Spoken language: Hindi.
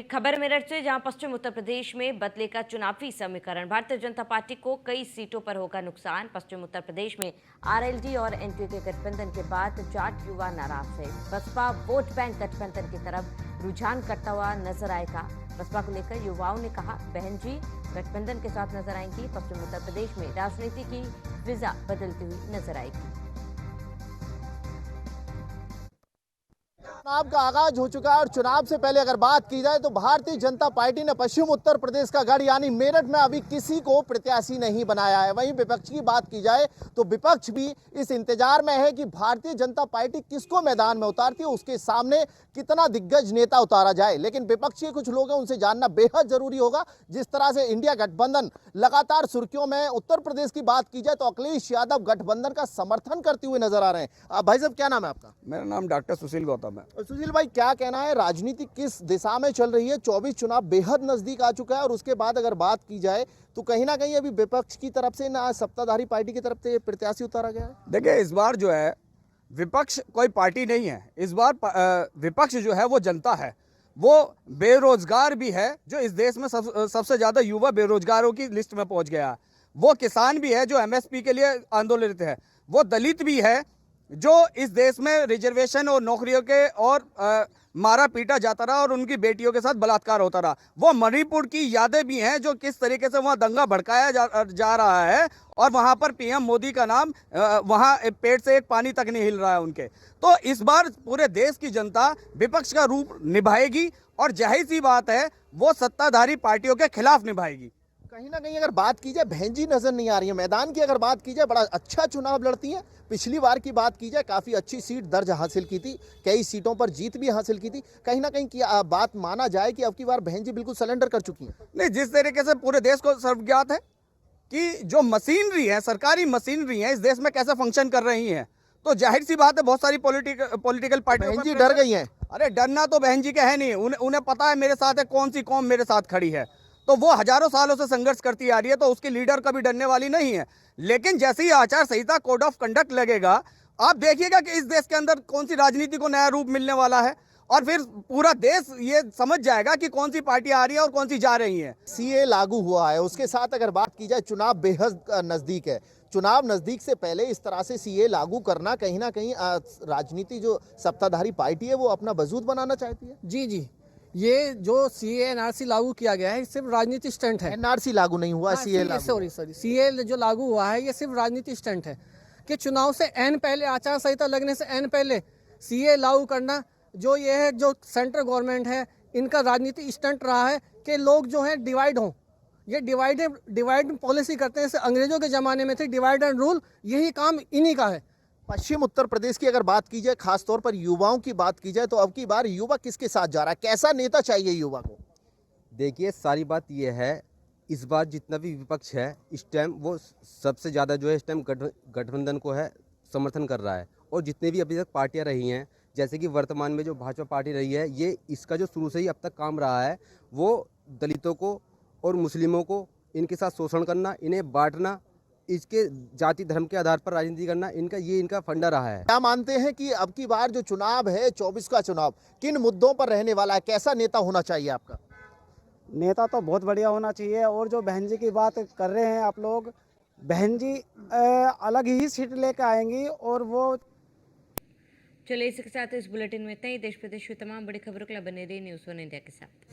एक खबर मेरठ से, जहां पश्चिम उत्तर प्रदेश में बदलेगा चुनावी समीकरण। भारतीय जनता पार्टी को कई सीटों पर होगा नुकसान। पश्चिम उत्तर प्रदेश में आरएलडी और एनडीए के गठबंधन के बाद जाट युवा नाराज है। बसपा वोट बैंक गठबंधन की तरफ रुझान करता हुआ नजर आएगा। बसपा को लेकर युवाओं ने कहा, बहन जी गठबंधन के साथ नजर आएंगी। पश्चिम उत्तर प्रदेश में राजनीति की फिजा बदलती हुई नजर आएगी। चुनाव का आगाज हो चुका है और चुनाव से पहले अगर बात की जाए तो भारतीय जनता पार्टी ने पश्चिम उत्तर प्रदेश का गढ़ यानी मेरठ में अभी किसी को प्रत्याशी नहीं बनाया है। वहीं विपक्ष की बात की जाए तो विपक्ष भी इस इंतजार में है कि भारतीय जनता पार्टी किसको मैदान में उतारती है, उसके सामने कितना दिग्गज नेता उतारा जाए। लेकिन विपक्ष के कुछ लोग हैं, उनसे जानना बेहद जरूरी होगा। जिस तरह से इंडिया गठबंधन लगातार सुर्खियों में, उत्तर प्रदेश की बात की जाए तो अखिलेश यादव गठबंधन का समर्थन करते हुए नजर आ रहे हैं। भाई साहब, क्या नाम है आपका? मेरा नाम डॉक्टर सुशील गौतम है। सुशील भाई, क्या कहना है, राजनीति किस दिशा में चल रही है? 24 चुनाव बेहद नजदीक आ चुका है और उसके बाद अगर बात की जाए तो कहीं ना कहीं अभी विपक्ष की तरफ से ना सत्ताधारी पार्टी की तरफ से प्रत्याशी उतारा गया है। देखिए, इस बार जो है विपक्ष कोई पार्टी नहीं है। इस बार विपक्ष जो है वो जनता है। वो बेरोजगार भी है, जो इस देश में सबसे ज्यादा युवा बेरोजगारों की लिस्ट में पहुंच गया। वो किसान भी है जो एमएसपी के लिए आंदोलित है। वो दलित भी है जो इस देश में रिजर्वेशन और नौकरियों के और मारा पीटा जाता रहा और उनकी बेटियों के साथ बलात्कार होता रहा। वो मणिपुर की यादें भी हैं, जो किस तरीके से वहाँ दंगा भड़काया जा रहा है और वहाँ पर पीएम मोदी का नाम, वहाँ पेट से एक पानी तक नहीं हिल रहा है उनके। तो इस बार पूरे देश की जनता विपक्ष का रूप निभाएगी और जाहिर सी बात है वो सत्ताधारी पार्टियों के खिलाफ निभाएगी। कहीं ना कहीं अगर बात की जाए, बहन जी नजर नहीं आ रही है मैदान की। अगर बात की जाए, बड़ा अच्छा चुनाव लड़ती है। पिछली बार की बात की जाए, काफी अच्छी सीट दर्ज हासिल की थी, कई सीटों पर जीत भी हासिल की थी। कहीं ना कहीं की बात माना जाए कि अब की बार बहन जी बिल्कुल सरेंडर कर चुकी हैं। नहीं, जिस तरीके से पूरे देश को सर्वज्ञात है कि जो मशीनरी है, सरकारी मशीनरी है, इस देश में कैसे फंक्शन कर रही है, तो जाहिर सी बात है बहुत सारी पॉलिटिकल पार्टियां बहन जी डर गई हैं। अरे डरना तो बहन जी का है नहीं। उन्हें पता है मेरे साथ है कौन सी कौम मेरे साथ खड़ी है। तो वो हजारों सालों से संघर्ष करती आ रही है, तो उसकी लीडर कभी डरने वाली नहीं है। लेकिन जैसे ही आचार संहिता, कोड ऑफ कंडक्ट लगेगा, आप देखिएगा कि इस देश के अंदर कौन सी राजनीति को नया रूप मिलने वाला है और फिर पूरा देश ये समझ जाएगा कि कौन सी पार्टी आ रही है और कौन सी जा रही है। सीए लागू हुआ है, उसके साथ अगर बात की जाए चुनाव बेहद नजदीक है। चुनाव नजदीक से पहले इस तरह से सीए लागू करना, कहीं ना कहीं राजनीति जो सत्ताधारी पार्टी है वो अपना वजूद बनाना चाहती है। जी जी, ये जो सीए एनआरसी लागू किया गया है सिर्फ राजनीति स्टंट है। एनआरसी लागू नहीं हुआ, सीए लागू। सॉरी सीए जो लागू हुआ है ये सिर्फ राजनीति स्टंट है कि चुनाव से एन पहले, आचार संहिता लगने से एन पहले सीए लागू करना, जो ये है, जो सेंट्रल गवर्नमेंट है, इनका राजनीति स्टंट रहा है कि लोग जो है डिवाइड हों। ये डिवाइड पॉलिसी करते हैं, अंग्रेजों के ज़माने में थे डिवाइड एंड रूल, यही काम इन्हीं का है। पश्चिम उत्तर प्रदेश की अगर बात की जाए, खासतौर पर युवाओं की बात की जाए, तो अब की बार युवा किसके साथ जा रहा है? कैसा नेता चाहिए युवा को? देखिए, सारी बात यह है, इस बार जितना भी विपक्ष है इस टाइम वो सबसे ज़्यादा जो है इस टाइम गठबंधन को है समर्थन कर रहा है। और जितने भी अभी तक पार्टियां रही हैं, जैसे कि वर्तमान में जो भाजपा पार्टी रही है, ये इसका जो शुरू से ही अब तक काम रहा है वो दलितों को और मुस्लिमों को, इनके साथ शोषण करना, इन्हें बांटना, इसके जाति धर्म के आधार पर राजनीति करना, इनका फंडा रहा है। क्या मानते हैं कि अब की बार जो चुनाव है, 24 का चुनाव, किन मुद्दों पर रहने वाला है? कैसा नेता होना चाहिए आपका? नेता तो बहुत बढ़िया होना चाहिए। और जो बहन जी की बात कर रहे हैं आप लोग, बहन जी अलग ही सीट लेकर आएंगी और वो। चलिए, इसी के साथ इस बुलेटिन में इतना ही। देश प्रदेश की तमाम बड़ी खबरों के लिए बने रहिए न्यूज़ 1 इंडिया के साथ।